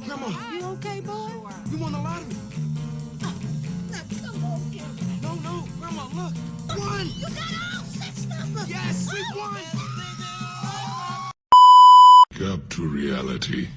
Grandma, You okay, boy? you won the lottery. Now, come on, kid. No, Grandma, look. Won! You got all six numbers. Yes, we won! Up to reality.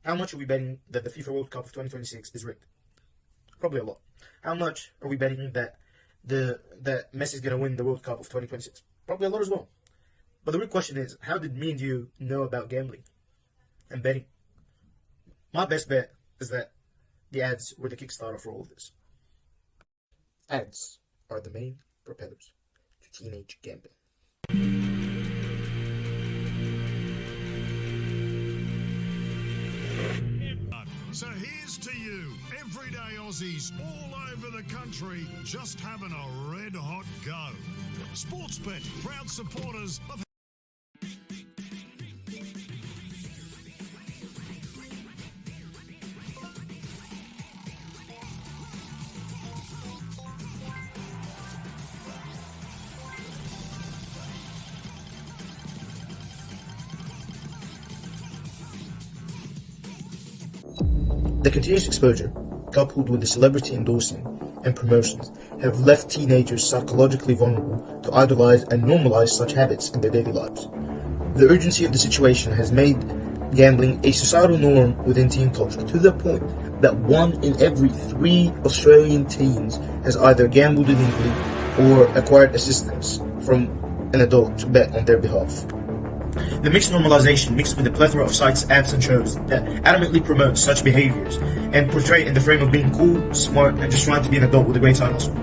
How much are we betting that the FIFA World Cup of 2026 is rigged? Probably a lot. How much are we betting that that Messi's gonna win the World Cup of 2026? Probably a lot as well. But the real question is, how did me and you know about gambling and betting? My best bet is that the ads were the Kickstarter for all of this. Ads are the main propellers to teenage gambling. So here's to you, everyday Aussies all over the country, just having a red hot go. Sportsbet, proud supporters of The continuous exposure, coupled with the celebrity endorsing and promotions, have left teenagers psychologically vulnerable to idolize and normalize such habits in their daily lives. The urgency of the situation has made gambling a societal norm within teen culture, to the point that 1 in every 3 Australian teens has either gambled illegally or acquired assistance from an adult to bet on their behalf. The mixed normalization, mixed with a plethora of sites, apps, and shows that adamantly promote such behaviors and portray it in the frame of being cool, smart, and just trying to be an adult with a great side hustle.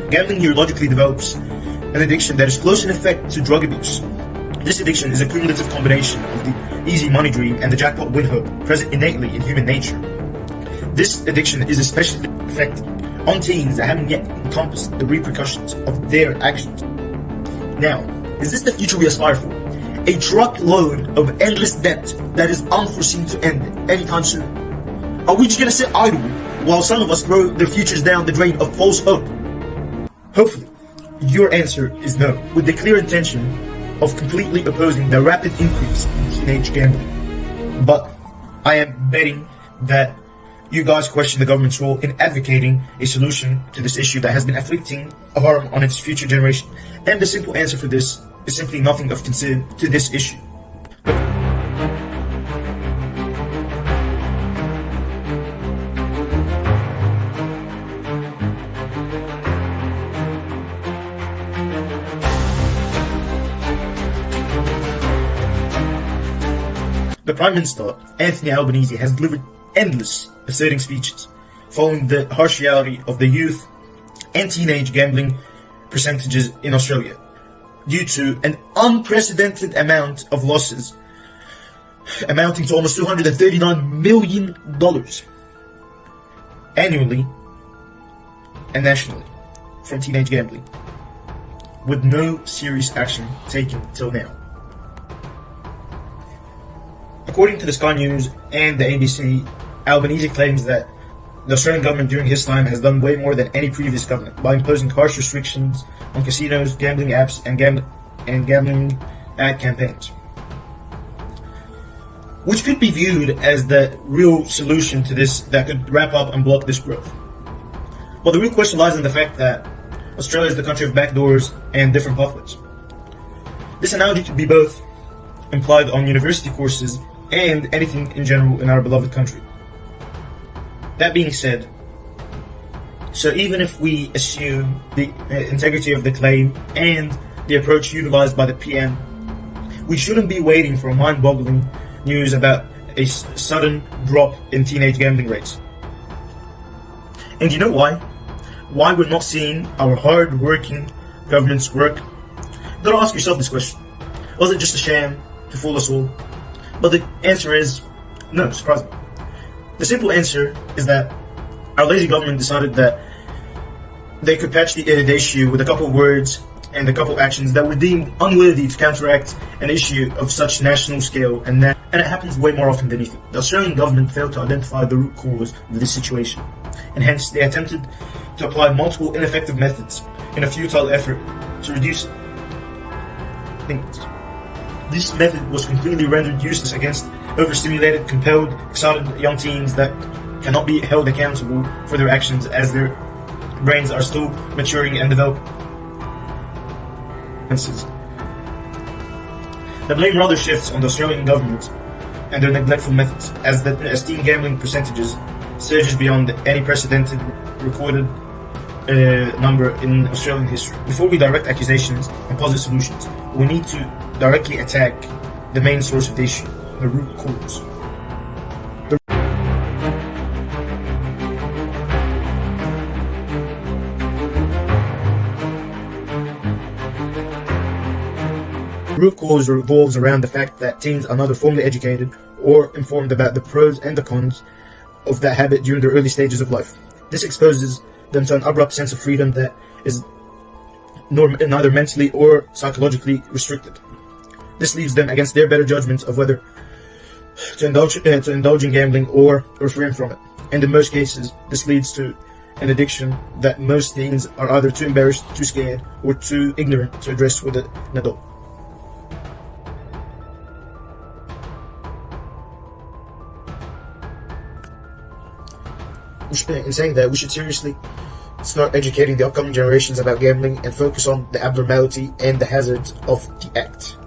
Gambling neurologically develops an addiction that is close in effect to drug abuse. This addiction is a cumulative combination of the easy money dream and the jackpot win hope present innately in human nature. This addiction is especially effective on teens that haven't yet encompassed the repercussions of their actions. Now, is this the future we aspire for? A truckload of endless debt that is unforeseen to end anytime soon? Are we just gonna sit idle while some of us throw their futures down the drain of false hope? Hopefully, your answer is no, with the clear intention of completely opposing the rapid increase in teenage gambling. But I am betting that you guys question the government's role in advocating a solution to this issue that has been afflicting harm on its future generation. And the simple answer for this is simply nothing of concern to this issue. The Prime Minister, Anthony Albanese, has delivered endless asserting speeches following the harsh reality of the youth and teenage gambling percentages in Australia due to an unprecedented amount of losses amounting to almost $239 million annually and nationally from teenage gambling, with no serious action taken till now. According to the Sky News and the ABC, Albanese claims that the Australian government during his time has done way more than any previous government by imposing harsh restrictions on casinos, gambling apps, and gambling ad campaigns, which could be viewed as the real solution to this that could wrap up and block this growth. Well, the real question lies in the fact that Australia is the country of backdoors and different pathways. This analogy could be both implied on university courses and anything in general in our beloved country. That being said, so even if we assume the integrity of the claim and the approach utilized by the PM, we shouldn't be waiting for mind-boggling news about a sudden drop in teenage gambling rates. And you know why? Why we're not seeing our hard-working governments work? You gotta ask yourself this question. Was it just a sham to fool us all? But the answer is no, surprisingly. The simple answer is that our lazy government decided that they could patch the issue with a couple of words and a couple of actions that were deemed unworthy to counteract an issue of such national scale, and it happens way more often than anything. The Australian government failed to identify the root cause of this situation, and hence they attempted to apply multiple ineffective methods in a futile effort to reduce it. This method was completely rendered useless against overstimulated, compelled, excited young teens that cannot be held accountable for their actions as their brains are still maturing and developing. The blame rather shifts on the Australian government and their neglectful methods, as teen gambling percentages surges beyond any precedented recorded number in Australian history. Before we direct accusations and posit solutions, we need to directly attack the main source of the issue, the root cause. The root cause revolves around the fact that teens are neither formally educated or informed about the pros and the cons of that habit during their early stages of life. This exposes them to an abrupt sense of freedom that is neither mentally or psychologically restricted. This leaves them against their better judgments of whether to indulge in gambling or refrain from it. And in most cases, this leads to an addiction that most teens are either too embarrassed, too scared, or too ignorant to address with an adult. In saying that, we should seriously start educating the upcoming generations about gambling and focus on the abnormality and the hazards of the act.